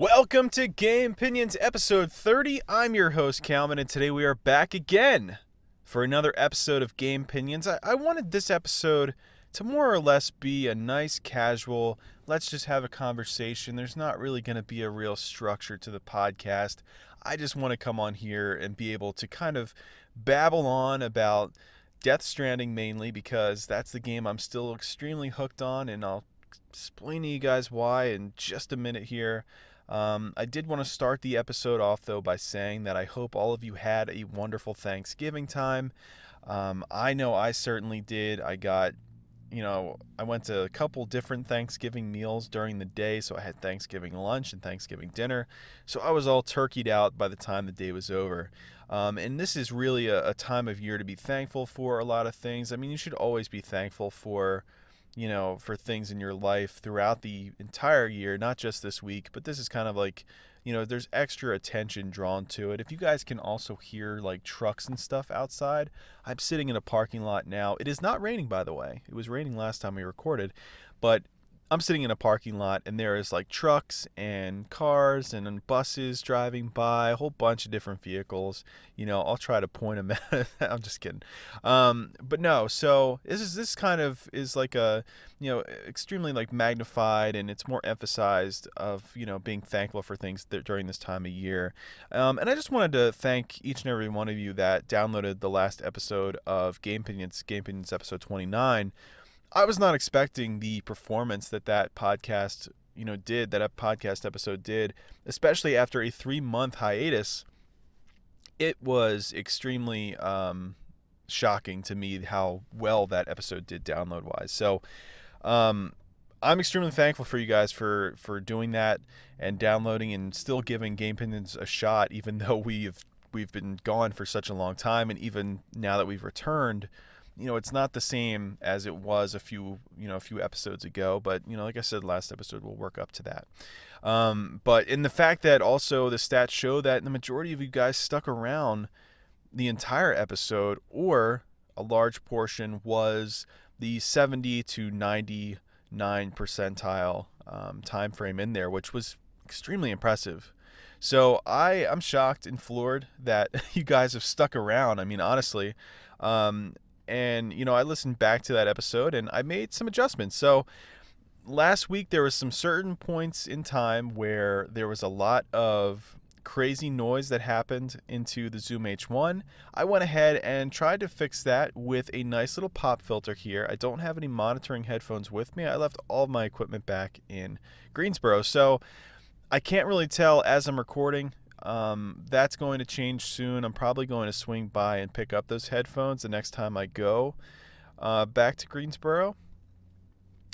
Welcome to Gamepinions episode 30. I'm your host, Calvin, and today we are back again for another episode of Gamepinions. I wanted this episode to more or less be a nice, casual, let's just have a conversation. There's not really going to be a real structure to the podcast. I just want to come on here and be able to kind of babble on about Death Stranding mainly because that's the game I'm still extremely hooked on, and I'll explain to you guys why in just a minute here. I did want to start the episode off, though, by saying that I hope all of you had a wonderful Thanksgiving time. I know I certainly did. I went to a couple different Thanksgiving meals during the day, so I had Thanksgiving lunch and Thanksgiving dinner. So I was all turkeyed out by the time the day was over. And this is really a time of year to be thankful for a lot of things. I mean, you should always be thankful for things in your life throughout the entire year, not just this week, but this is kind of like, there's extra attention drawn to it. If you guys can also hear like trucks and stuff outside, I'm sitting in a parking lot now. It is not raining, by the way. It was raining last time we recorded, but I'm sitting in a parking lot and there is like trucks and cars and buses driving by, a whole bunch of different vehicles. I'll try to point them out. I'm just kidding. But no, so this kind of is like a, extremely like magnified, and it's more emphasized of, being thankful for things during this time of year. And I just wanted to thank each and every one of you that downloaded the last episode of Gamepinions episode 29. I was not expecting the performance that podcast, that podcast episode did, especially after a 3-month hiatus. It was extremely shocking to me how well that episode did download-wise. So I'm extremely thankful for you guys for doing that and downloading and still giving Gamepinions a shot, even though we've been gone for such a long time, and even now that we've returned. It's not the same as it was a few episodes ago, but, like I said, last episode, we'll work up to that. But in the fact that also the stats show that the majority of you guys stuck around the entire episode, or a large portion was the 70 to 99 percentile time frame in there, which was extremely impressive. So I'm shocked and floored that you guys have stuck around. I mean, honestly, and, I listened back to that episode and I made some adjustments. So last week there was some certain points in time where there was a lot of crazy noise that happened into the Zoom H1. I went ahead and tried to fix that with a nice little pop filter here. I don't have any monitoring headphones with me. I left all of my equipment back in Greensboro. So I can't really tell as I'm recording. That's going to change soon. I'm probably going to swing by and pick up those headphones the next time I go back to Greensboro,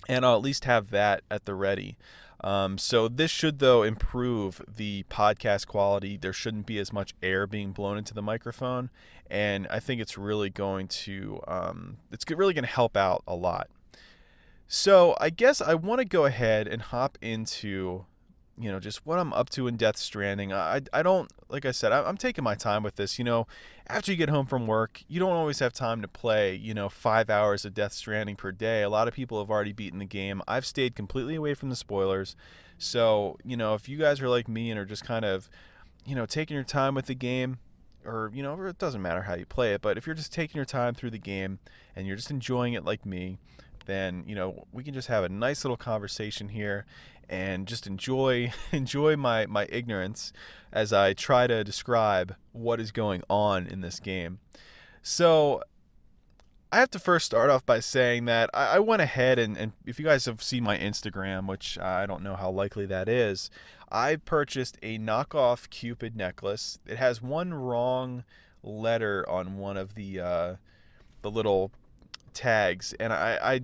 and I'll at least have that at the ready. So this should, though, improve the podcast quality. There shouldn't be as much air being blown into the microphone, and I think it's really going to help out a lot. So I guess I want to go ahead and hop into just what I'm up to in Death Stranding. I don't, like I said, I'm taking my time with this. After you get home from work, you don't always have time to play, 5 hours of Death Stranding per day. A lot of people have already beaten the game. I've stayed completely away from the spoilers. So, if you guys are like me and are just kind of, taking your time with the game, or, it doesn't matter how you play it, but if you're just taking your time through the game and you're just enjoying it like me, then, we can just have a nice little conversation here and just enjoy my ignorance as I try to describe what is going on in this game. So I have to first start off by saying that I went ahead and if you guys have seen my Instagram, which I don't know how likely that is, I purchased a knockoff Cupid necklace. It has one wrong letter on one of the little tags, and I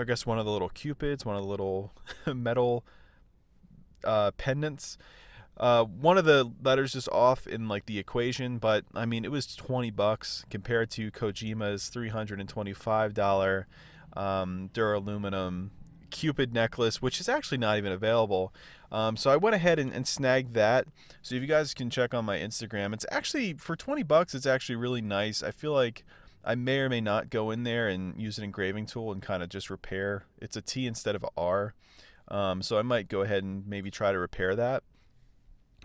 guess one of the little cupids, one of the little metal pendants. One of the letters is off in like the equation, but I mean, it was $20 compared to Kojima's $325 duraluminum Cupid necklace, which is actually not even available. So I went ahead and snagged that. So if you guys can check on my Instagram, it's actually for $20. It's actually really nice. I feel like I may or may not go in there and use an engraving tool and kind of just repair. It's a T instead of a R. So I might go ahead and maybe try to repair that.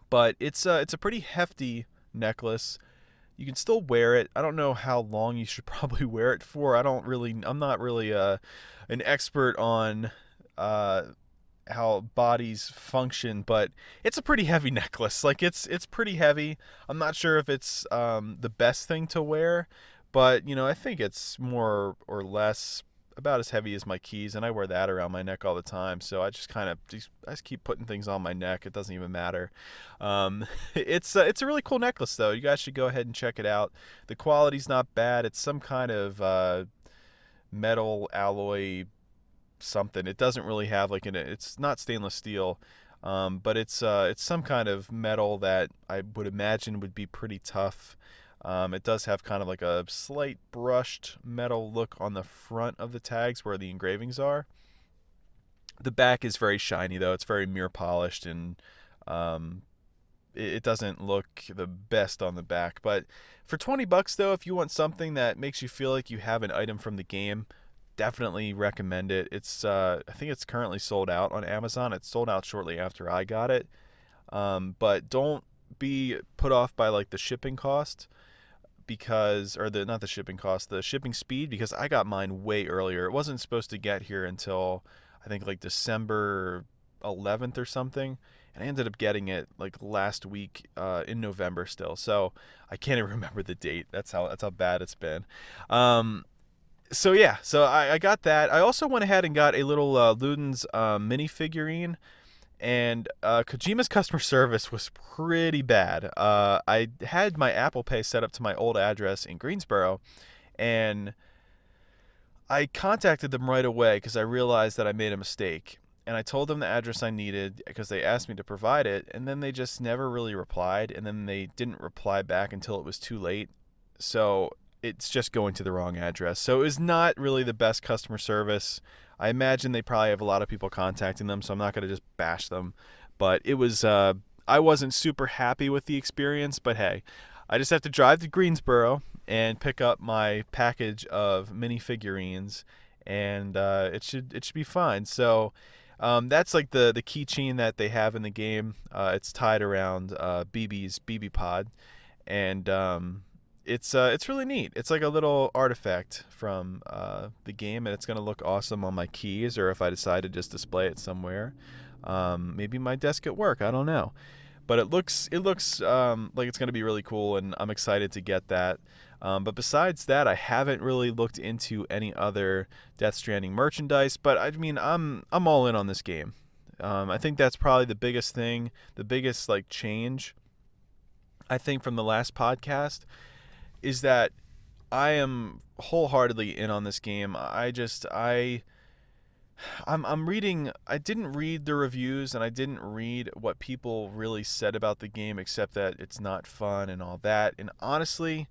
But it's a pretty hefty necklace. You can still wear it. I don't know how long you should probably wear it for. I'm not really an expert on uh, how bodies function, but it's a pretty heavy necklace. Like it's pretty heavy. I'm not sure if it's the best thing to wear, but I think it's more or less about as heavy as my keys, and I wear that around my neck all the time. So I just I just keep putting things on my neck. It doesn't even matter. It's a really cool necklace though. You guys should go ahead and check it out. The quality's not bad. It's some kind of metal alloy something. It doesn't really have it's not stainless steel, but it's some kind of metal that I would imagine would be pretty tough. It does have kind of like a slight brushed metal look on the front of the tags where the engravings are. The back is very shiny though. It's very mirror polished, and it doesn't look the best on the back. But for $20 though, if you want something that makes you feel like you have an item from the game, definitely recommend it. I think it's currently sold out on Amazon. It sold out shortly after I got it. But don't be put off by like the shipping cost, because or the not the shipping cost, the shipping speed, because I got mine way earlier. It wasn't supposed to get here until I think like December 11th or something, and I ended up getting it like last week in November still. So I can't even remember the date. That's how bad it's been. So yeah, so I got that. I also went ahead and got a little Luden's mini figurine, and Kojima's customer service was pretty bad. I had my Apple Pay set up to my old address in Greensboro, and I contacted them right away because I realized that I made a mistake. And I told them the address I needed because they asked me to provide it, and then they just never really replied, and then they didn't reply back until it was too late. So it's just going to the wrong address. So it was not really the best customer service. I imagine they probably have a lot of people contacting them, so I'm not going to just bash them. But it was, I wasn't super happy with the experience, but hey, I just have to drive to Greensboro and pick up my package of mini figurines, and it should be fine. So that's like the keychain that they have in the game. It's tied around BB's BB Pod, and it's really neat. It's like a little artifact from the game, and it's going to look awesome on my keys, or if I decide to just display it somewhere. Maybe my desk at work, I don't know. But it looks like it's going to be really cool, and I'm excited to get that. But besides that, I haven't really looked into any other Death Stranding merchandise, but I mean, I'm all in on this game. I think that's probably the biggest thing, the biggest like change, I think, from the last podcast, is that I am wholeheartedly in on this game. I'm reading. I didn't read the reviews, and I didn't read what people really said about the game, except that it's not fun and all that. And honestly,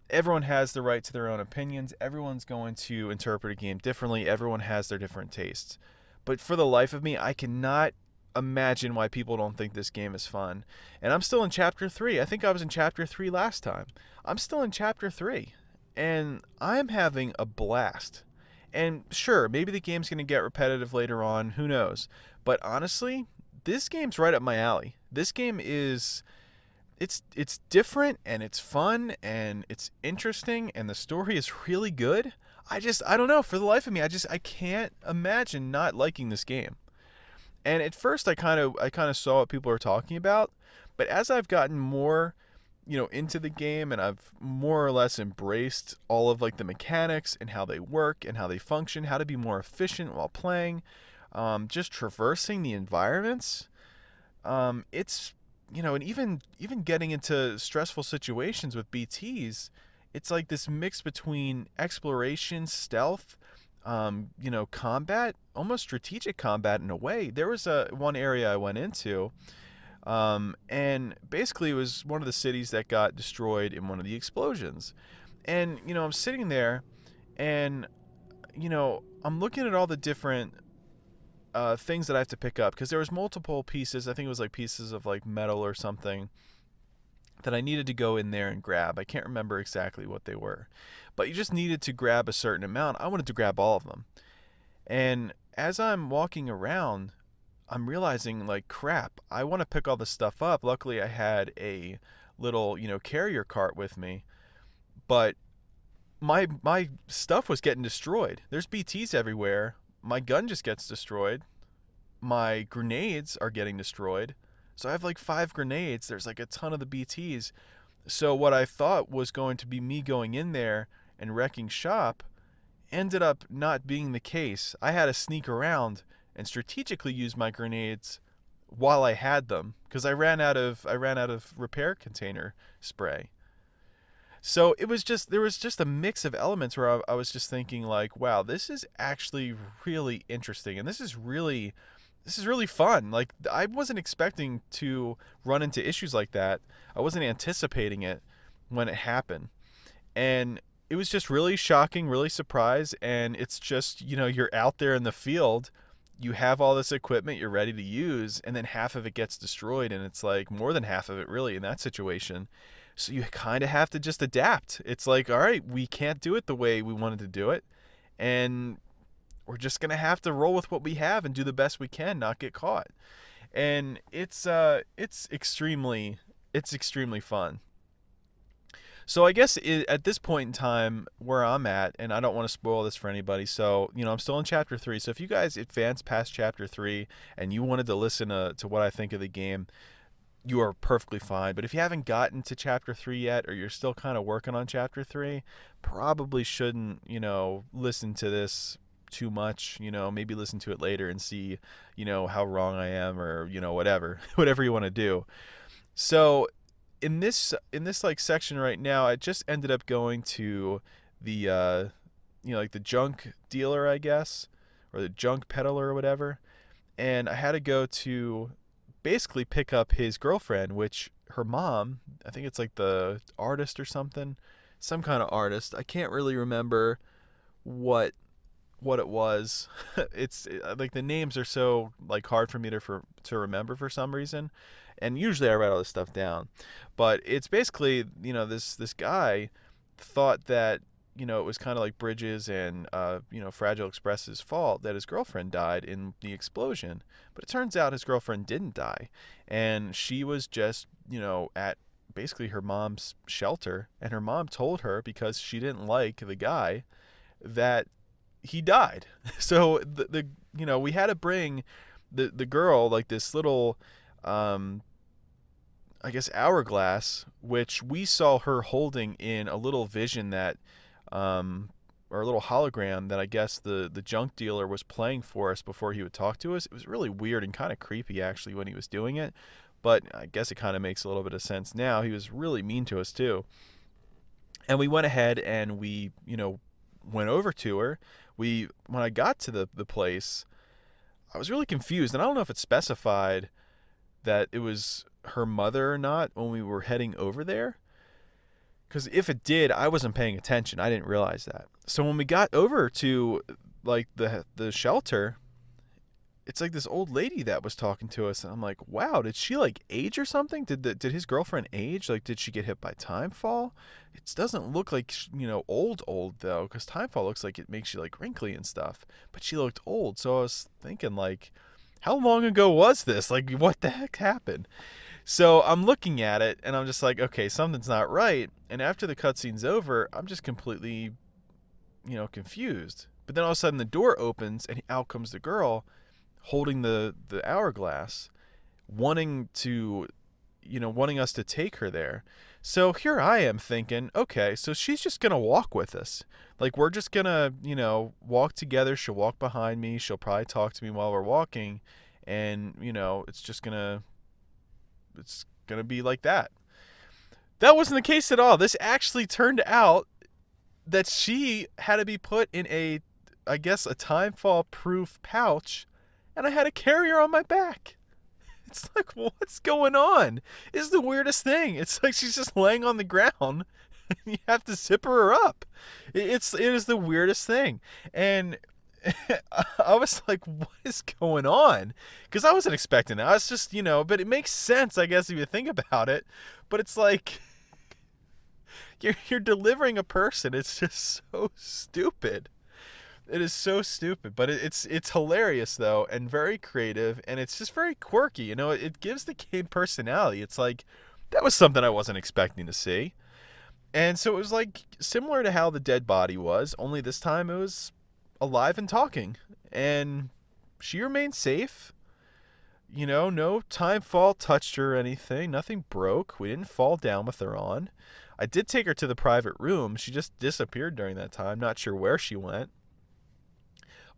everyone has the right to their own opinions. Everyone's going to interpret a game differently. Everyone has their different tastes. But for the life of me, I cannot imagine why people don't think this game is fun. And I'm still in chapter 3. I think I was in chapter 3 last time. I'm still in chapter 3, and I'm having a blast. And sure, maybe the game's going to get repetitive later on, who knows. But honestly, this game's right up my alley. This game is it's different, and it's fun, and it's interesting, and the story is really good. I don't know, for the life of me, I can't imagine not liking this game. And at first I kind of saw what people were talking about, but as I've gotten more into the game, and I've more or less embraced all of like the mechanics and how they work and how they function, how to be more efficient while playing, just traversing the environments, it's and even getting into stressful situations with BTs, it's like this mix between exploration, stealth, combat, almost strategic combat in a way. There was one area I went into, and basically it was one of the cities that got destroyed in one of the explosions. And, I'm sitting there, and, I'm looking at all the different things that I have to pick up, because there was multiple pieces. I think it was like pieces of like metal or something that I needed to go in there and grab. I can't remember exactly what they were, but you just needed to grab a certain amount. I wanted to grab all of them. And as I'm walking around, I'm realizing, like, crap, I want to pick all this stuff up. Luckily, I had a little, carrier cart with me, but my stuff was getting destroyed. There's BTs everywhere. My gun just gets destroyed. My grenades are getting destroyed. So I have like 5 grenades. There's like a ton of the BTs. So what I thought was going to be me going in there and wrecking shop ended up not being the case. I had to sneak around and strategically use my grenades while I had them because I ran out of repair container spray. So there was just a mix of elements where I was just thinking like, wow, this is actually really interesting, and this is really fun. Like, I wasn't expecting to run into issues like that. I wasn't anticipating it when it happened, and it was just really shocking, really surprised. And it's just, you're out there in the field, you have all this equipment you're ready to use, and then half of it gets destroyed, and it's like more than half of it really in that situation. So you kind of have to just adapt. It's like, all right, we can't do it the way we wanted to do it, and we're just gonna have to roll with what we have and do the best we can, not get caught. And it's extremely fun. So I guess at this point in time where I'm at, and I don't want to spoil this for anybody, so I'm still in chapter 3. So if you guys advance past chapter 3 and you wanted to listen to what I think of the game, you are perfectly fine. But if you haven't gotten to chapter 3 yet, or you're still kind of working on chapter 3, probably shouldn't listen to this too much. Maybe listen to it later and see how wrong I am, or whatever you want to do. So in this like section right now, I just ended up going to the like the junk dealer, I guess, or the junk peddler or whatever, and I had to go to basically pick up his girlfriend, which her mom, I think it's like the artist or something, some kind of artist. I can't really remember what it was. It's like the names are so like hard for me to remember for some reason, and usually I write all this stuff down. But it's basically, this guy thought that it was kind of like Bridges and Fragile Express's fault that his girlfriend died in the explosion. But it turns out his girlfriend didn't die, and she was just at basically her mom's shelter, and her mom told her, because she didn't like the guy, that he died. So the we had to bring the girl, like this little I guess hourglass, which we saw her holding in a little vision that or a little hologram that I guess the junk dealer was playing for us before he would talk to us. It was really weird and kind of creepy actually when he was doing it, but I guess it kind of makes a little bit of sense now. He was really mean to us too. And we went ahead and we, went over to her. When I got to the place, I was really confused, and I don't know if it specified that it was her mother or not when we were heading over there. Because if it did, I wasn't paying attention. I didn't realize that. So when we got over to like the shelter, it's like this old lady that was talking to us, and I'm like, wow, did she like age or something? Did his girlfriend age? Like, did she get hit by timefall? It doesn't look like old though, because timefall looks like it makes you like wrinkly and stuff. But she looked old, so I was thinking like, how long ago was this? Like, what the heck happened? So I'm looking at it, and I'm just like, okay, something's not right. And after the cutscene's over, I'm just completely, confused. But then all of a sudden the door opens, and out comes the girl holding the hourglass, wanting us to take her there. So here I am thinking, okay, so she's just going to walk with us. Like, we're just going to, walk together. She'll walk behind me. She'll probably talk to me while we're walking. And, it's going to be like that. That wasn't the case at all. This actually turned out that she had to be put in a timefall-proof pouch, and I had to carry her on my back. It's like, what's going on? It's the weirdest thing. It's like she's just laying on the ground, and you have to zipper her up. It is the weirdest thing. And I was like, what is going on? Because I wasn't expecting that. I was just, but it makes sense, I guess, if you think about it. But it's like, you're delivering a person. It's just so stupid. It is so stupid, but it's hilarious though, and very creative, and it's just very quirky. It gives the game personality. It's like that was something I wasn't expecting to see, and so it was like similar to how the dead body was, only this time it was alive and talking, and she remained safe. No time fall touched her or anything. Nothing broke. We didn't fall down with her on. I did take her to the private room. She just disappeared during that time. Not sure where she went.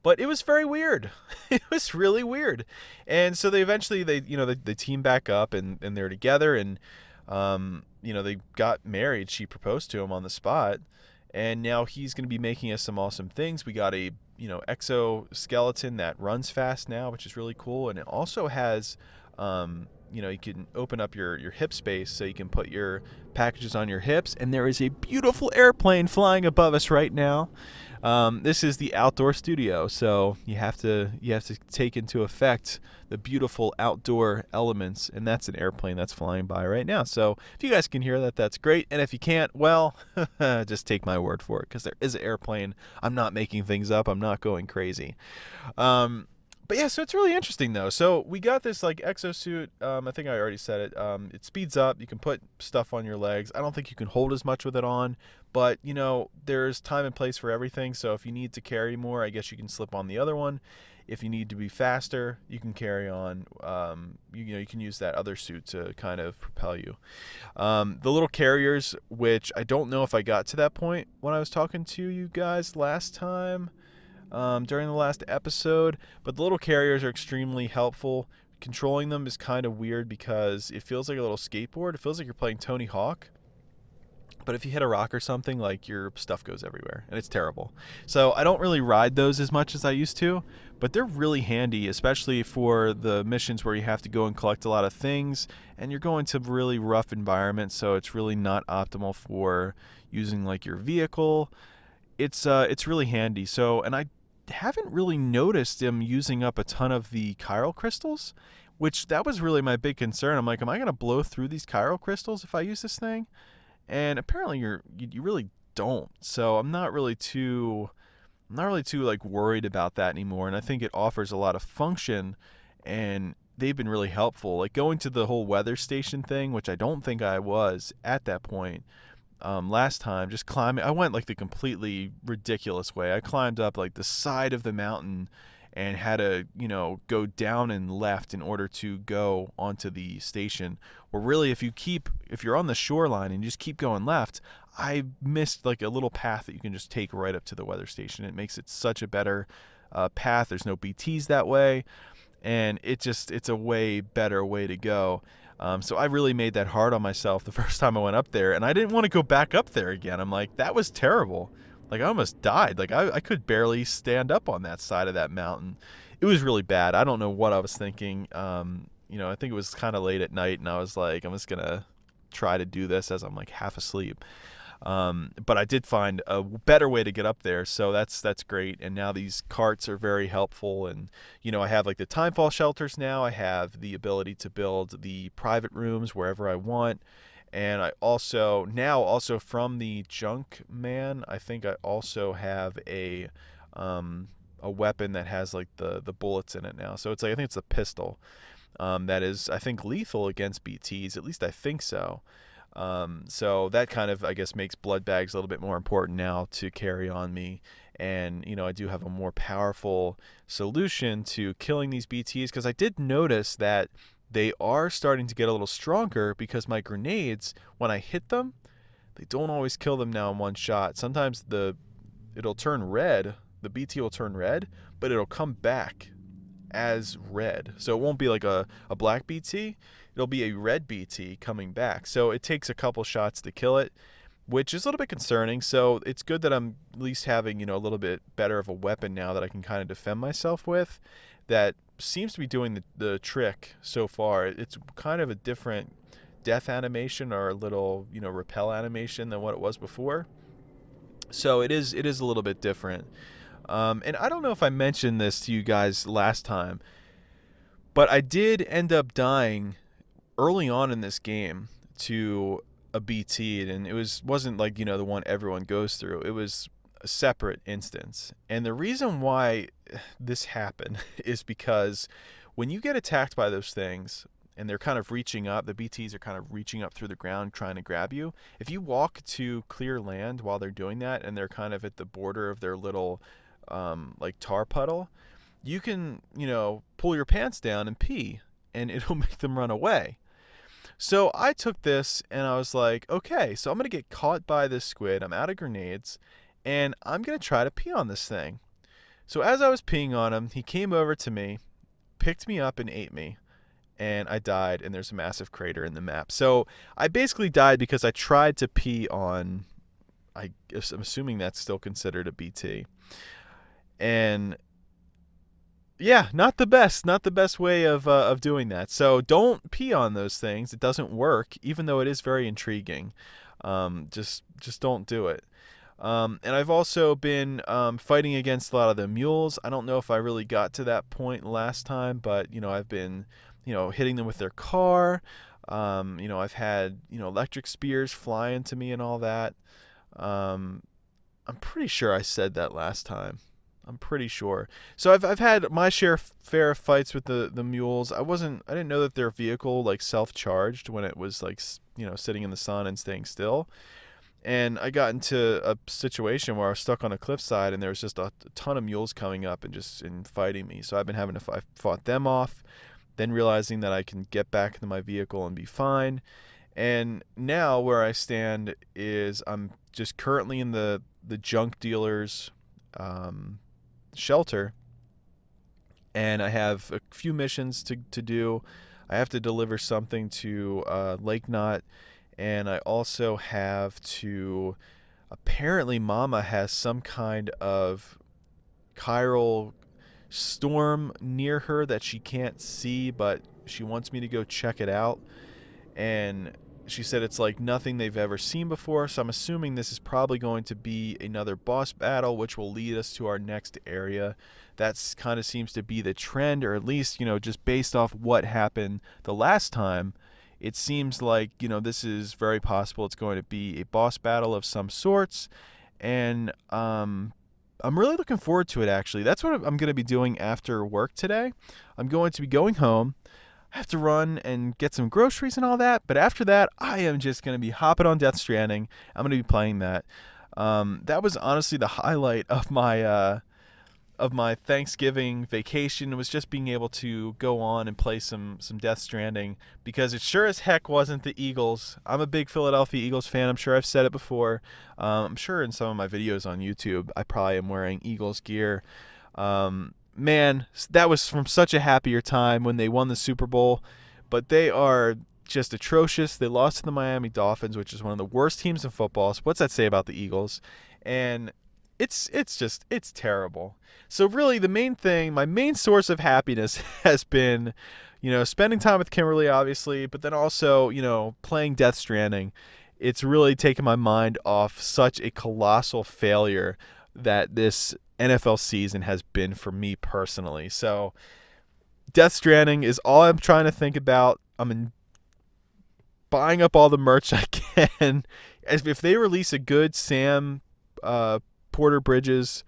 But it was very weird. It was really weird. And so they eventually they team back up and they're together and they got married. She proposed to him on the spot. And now he's going to be making us some awesome things. We got a exoskeleton that runs fast now, which is really cool. And it also has you can open up your hip space so you can put your packages on your hips. And there is a beautiful airplane flying above us right now. This is the outdoor studio, so you have to take into effect the beautiful outdoor elements, and that's an airplane that's flying by right now. So if you guys can hear that, that's great. And if you can't, well, just take my word for it, because there is an airplane. I'm not making things up. I'm not going crazy. But yeah, so it's really interesting though. So we got this like exosuit. I think I already said it. It speeds up. You can put stuff on your legs. I don't think you can hold as much with it on, but there's time and place for everything. So if you need to carry more, I guess you can slip on the other one. If you need to be faster, you can carry on. You can use that other suit to kind of propel you. The little carriers, which I don't know if I got to that point when I was talking to you guys last time. During the last episode, but the little carriers are extremely helpful. Controlling them is kind of weird because it feels like a little skateboard. It feels like you're playing Tony Hawk, but if you hit a rock or something, like your stuff goes everywhere, and it's terrible. So I don't really ride those as much as I used to, but they're really handy, especially for the missions where you have to go and collect a lot of things, and you're going to really rough environments, so it's really not optimal for using like your vehicle. It's really handy. So, and I haven't really noticed him using up a ton of the chiral crystals, which that was really my big concern. I'm like, am I going to blow through these chiral crystals if I use this thing? And apparently you really don't. So I'm not really too like worried about that anymore. And I think it offers a lot of function, and they've been really helpful. Like going to the whole weather station thing, which I don't think I was at that point. Last time, just climbing, I went like the completely ridiculous way. I climbed up like the side of the mountain and had to, go down and left in order to go onto the station. Or really, if you're on the shoreline and you just keep going left, I missed like a little path that you can just take right up to the weather station. It makes it such a better path. There's no BTs that way, and it's a way better way to go. So I really made that hard on myself the first time I went up there, and I didn't want to go back up there again. I'm like, that was terrible. Like I almost died. Like I could barely stand up on that side of that mountain. It was really bad. I don't know what I was thinking. I think it was kind of late at night, and I was like, I'm just gonna try to do this as I'm like half asleep. But I did find a better way to get up there, so that's great. And now these carts are very helpful, and I have like the timefall shelters now. I have the ability to build the private rooms wherever I want, and I also from the junk man, I think I also have a weapon that has like the bullets in it now. So it's like, I think it's a pistol that is, I think, lethal against BTs. At least I think so. So that kind of, I guess, makes blood bags a little bit more important now to carry on me. And, I do have a more powerful solution to killing these BTs, because I did notice that they are starting to get a little stronger, because my grenades, when I hit them, they don't always kill them now in one shot. Sometimes it'll turn red, the BT will turn red, but it'll come back as red. So it won't be like a black BT. It'll be a red BT coming back. So it takes a couple shots to kill it, which is a little bit concerning. So it's good that I'm at least having, a little bit better of a weapon now that I can kind of defend myself with. That seems to be doing the trick so far. It's kind of a different death animation, or a little, repel animation than what it was before. So it is a little bit different. And I don't know if I mentioned this to you guys last time, but I did end up dying early on in this game to a BT, and it wasn't like, the one everyone goes through. It was a separate instance. And the reason why this happened is because when you get attacked by those things and they're kind of reaching up, the BTs are kind of reaching up through the ground trying to grab you. If you walk to clear land while they're doing that and they're kind of at the border of their little like tar puddle, you can, pull your pants down and pee and it'll make them run away. So I took this and I was like, okay, so I'm going to get caught by this squid. I'm out of grenades and I'm going to try to pee on this thing. So as I was peeing on him, he came over to me, picked me up and ate me. And I died, and there's a massive crater in the map. So I basically died because I tried to pee on, I'm assuming that's still considered a BT. And yeah, not the best way of doing that. So don't pee on those things. It doesn't work, even though it is very intriguing. Just don't do it. And I've also been fighting against a lot of the mules. I don't know if I really got to that point last time, but I've been hitting them with their car. I've had electric spears fly into me and all that. I'm pretty sure I said that last time. I'm pretty sure. So I've had my fair of fights with the mules. I didn't know that their vehicle like self-charged when it was like sitting in the sun and staying still. And I got into a situation where I was stuck on a cliffside and there was just a ton of mules coming up and fighting me. So I've been having to fought them off, then realizing that I can get back into my vehicle and be fine. And now where I stand is I'm just currently in the junk dealer's shelter, and I have a few missions to do. I have to deliver something to Lake Knot, and I also have to, apparently Mama has some kind of chiral storm near her that she can't see, but she wants me to go check it out. And she said it's like nothing they've ever seen before, so I'm assuming this is probably going to be another boss battle, which will lead us to our next area. That kind of seems to be the trend, or at least, just based off what happened the last time, it seems like, this is very possible it's going to be a boss battle of some sorts. And I'm really looking forward to it, actually. That's what I'm going to be doing after work today. I'm going to be going home. I have to run and get some groceries and all that. But after that, I am just going to be hopping on Death Stranding. I'm going to be playing that. That was honestly the highlight of my Thanksgiving vacation, was just being able to go on and play some Death Stranding, because it sure as heck wasn't the Eagles. I'm a big Philadelphia Eagles fan. I'm sure I've said it before. I'm sure in some of my videos on YouTube, I probably am wearing Eagles gear. Man, that was from such a happier time when they won the Super Bowl, but they are just atrocious. They lost to the Miami Dolphins, which is one of the worst teams in football. So what's that say about the Eagles? And it's terrible. So really my main source of happiness has been, spending time with Kimberly, obviously, but then also, playing Death Stranding. It's really taken my mind off such a colossal failure that this NFL season has been for me personally. So Death Stranding is all I'm trying to think about. I'm buying up all the merch I can. If they release a good Sam Porter Bridges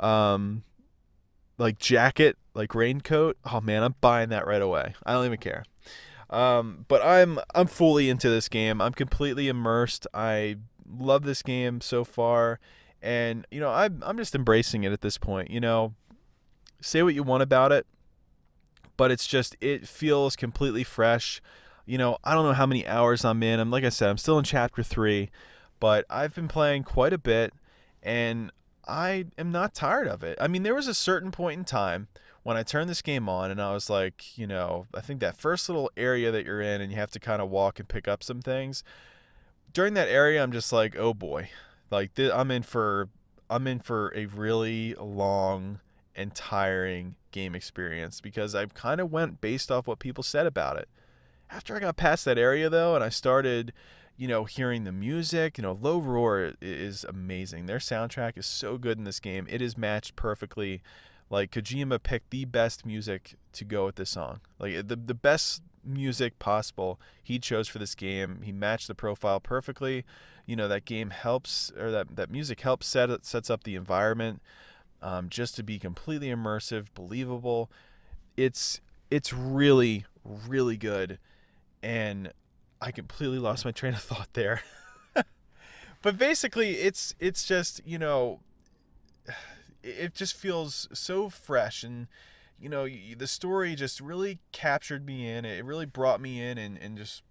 like jacket, like raincoat, oh man, I'm buying that right away. I don't even care. But I'm fully into this game. I'm completely immersed. I love this game so far. And, I'm just embracing it at this point. Say what you want about it, but it feels completely fresh. I don't know how many hours I'm in. Like I said, I'm still in chapter 3, but I've been playing quite a bit, and I am not tired of it. I mean, there was a certain point in time when I turned this game on, and I was like, I think that first little area that you're in, and you have to kind of walk and pick up some things. During that area, I'm just like, oh boy. Like I'm in for a really long and tiring game experience, because I kind of went based off what people said about it. After I got past that area though, and I started, hearing the music, Low Roar is amazing. Their soundtrack is so good in this game. It is matched perfectly. Like Kojima picked the best music to go with this song. Like the best music possible he chose for this game. He matched the profile perfectly. That game helps, or that music helps sets up the environment, just to be completely immersive, believable. It's really, really good. And I completely lost my train of thought there. But basically, it's just, it just feels so fresh, and the story just really captured me in. It really brought me in, and just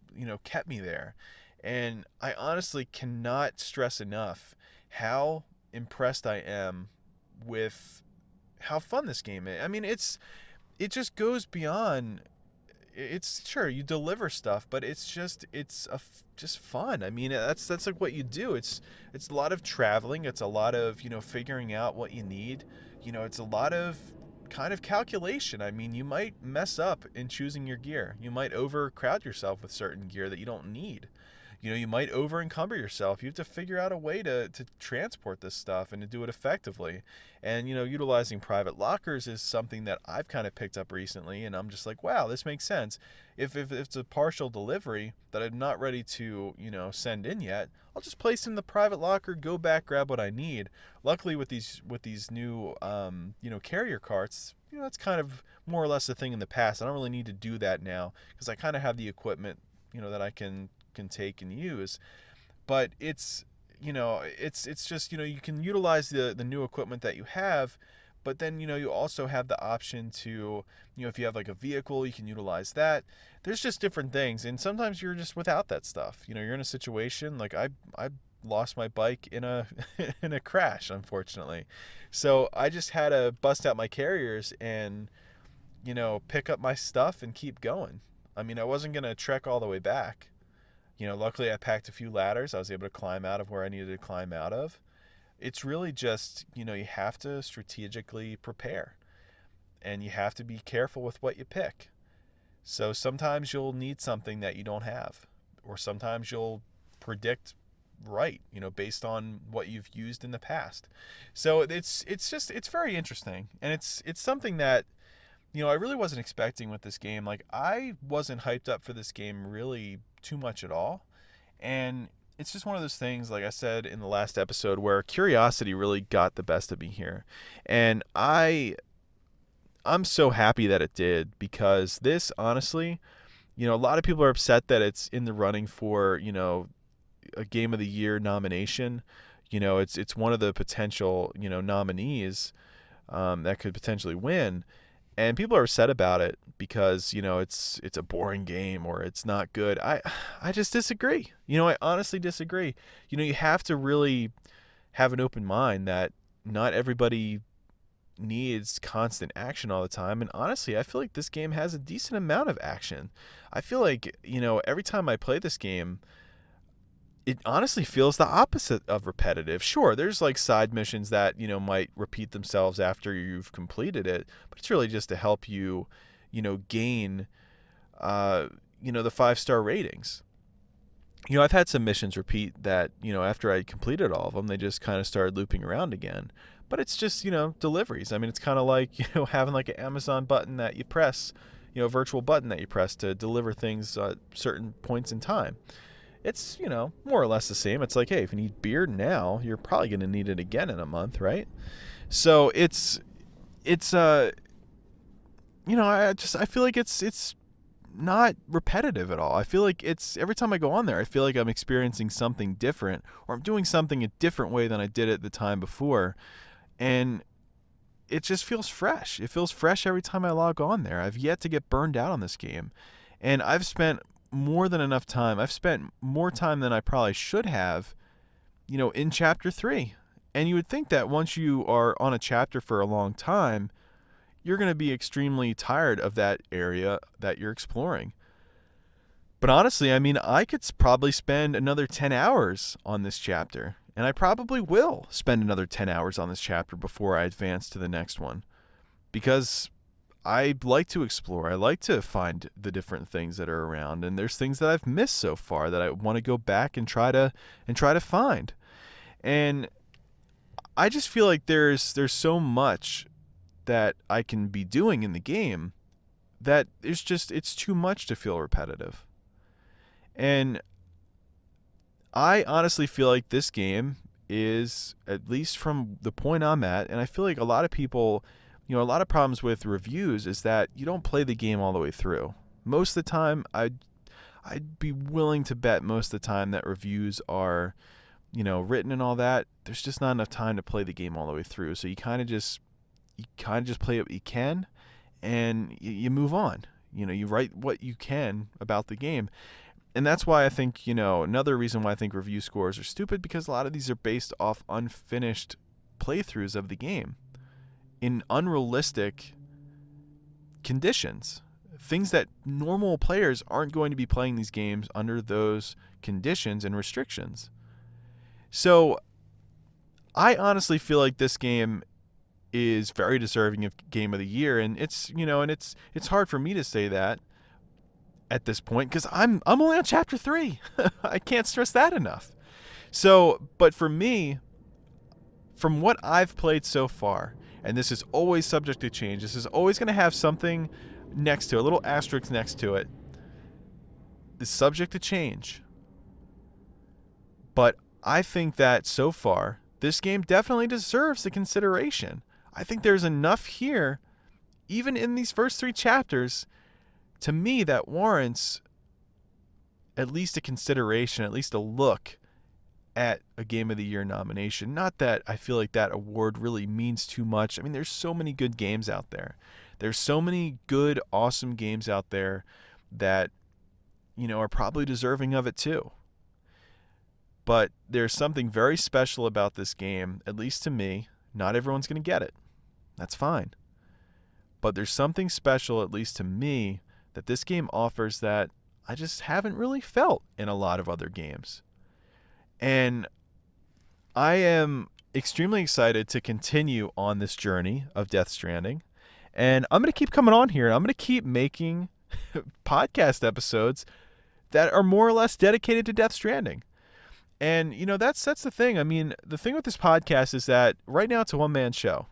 kept me there. And I honestly cannot stress enough how impressed I am with how fun this game is. I mean, it just goes beyond. It's sure you deliver stuff, but just fun. I mean, that's like what you do. It's a lot of traveling. It's a lot of figuring out what you need. It's a lot of kind of calculation. I mean, you might mess up in choosing your gear. You might overcrowd yourself with certain gear that you don't need. You might over encumber yourself. You have to figure out a way to transport this stuff and to do it effectively. And utilizing private lockers is something that I've kind of picked up recently, and I'm just like, wow, this makes sense. If it's a partial delivery that I'm not ready to send in yet, I'll just place it in the private locker, go back, grab what I need. Luckily, with these new carrier carts, that's kind of more or less a thing in the past. I don't really need to do that now because I kind of have the equipment that I can take and use. But it's just you can utilize the new equipment that you have, but then you also have the option to if you have like a vehicle, you can utilize that. There's just different things, and sometimes you're just without that stuff. You're in a situation like I lost my bike in a in a crash, unfortunately, so I just had to bust out my carriers and pick up my stuff and keep going. I mean, I wasn't gonna trek all the way back. Luckily I packed a few ladders. I was able to climb out of where I needed to climb out of. It's really just, you have to strategically prepare, and you have to be careful with what you pick. So sometimes you'll need something that you don't have, or sometimes you'll predict right, based on what you've used in the past. So it's very interesting, and it's something that I really wasn't expecting with this game. Like, I wasn't hyped up for this game really too much at all. And it's just one of those things, like I said in the last episode, where curiosity really got the best of me here. And I'm so happy that it did, because this, honestly, a lot of people are upset that it's in the running for, a Game of the Year nomination. It's one of the potential, nominees that could potentially win. And people are upset about it because, it's a boring game or it's not good. I just disagree. I honestly disagree. You have to really have an open mind that not everybody needs constant action all the time. And honestly, I feel like this game has a decent amount of action. I feel like, every time I play this game, it honestly feels the opposite of repetitive. Sure, there's like side missions that, might repeat themselves after you've completed it, but it's really just to help you, gain, the 5-star ratings. I've had some missions repeat that, after I completed all of them, they just kind of started looping around again. But it's just, deliveries. I mean, it's kind of like, having like an Amazon button that you press, a virtual button that you press to deliver things at certain points in time. It's, more or less the same. It's like, hey, if you need beer now, you're probably going to need it again in a month, right? So it's I feel like it's not repetitive at all. I feel like it's every time I go on there, I feel like I'm experiencing something different, or I'm doing something a different way than I did it the time before. And it just feels fresh. It feels fresh every time I log on there. I've yet to get burned out on this game. And I've spent more than enough time. I've spent more time than I probably should have, in chapter 3. And you would think that once you are on a chapter for a long time, you're going to be extremely tired of that area that you're exploring. But honestly, I mean, I could probably spend another 10 hours on this chapter, and I probably will spend another 10 hours on this chapter before I advance to the next one, because I like to explore. I like to find the different things that are around, and there's things that I've missed so far that I want to go back and try to find. And I just feel like there's so much that I can be doing in the game that it's too much to feel repetitive. And I honestly feel like this game is, at least from the point I'm at, and I feel like a lot of people, a lot of problems with reviews is that you don't play the game all the way through. Most of the time, I'd be willing to bet most of the time that reviews are, written and all that. There's just not enough time to play the game all the way through. So you kind of just play what you can, and you move on. You write what you can about the game. And that's why I think, another reason why I think review scores are stupid, because a lot of these are based off unfinished playthroughs of the game in unrealistic conditions. Things that normal players aren't going to be playing these games under those conditions and restrictions. So I honestly feel like this game is very deserving of Game of the Year, and it's hard for me to say that at this point because I'm only on chapter 3. I can't stress that enough. So, but for me, from what I've played so far, and this is always subject to change, this is always going to have something next to it, a little asterisk next to it. It's subject to change. But I think that so far, this game definitely deserves the consideration. I think there's enough here, even in these first 3 chapters, to me that warrants at least a consideration, at least a look at a Game of the Year nomination. Not that I feel like that award really means too much. I mean, there's so many good games out there. There's so many good, awesome games out there that, are probably deserving of it too. But there's something very special about this game, at least to me. Not everyone's going to get it. That's fine. But there's something special, at least to me, that this game offers that I just haven't really felt in a lot of other games. And I am extremely excited to continue on this journey of Death Stranding. And I'm going to keep coming on here, and I'm going to keep making podcast episodes that are more or less dedicated to Death Stranding. And, that's the thing. I mean, the thing with this podcast is that right now it's a one-man show.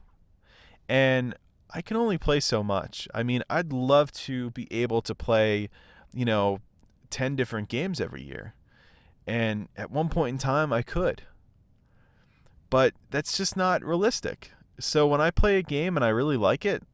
And I can only play so much. I mean, I'd love to be able to play, 10 different games every year. And at one point in time, I could. But that's just not realistic. So when I play a game and I really like it,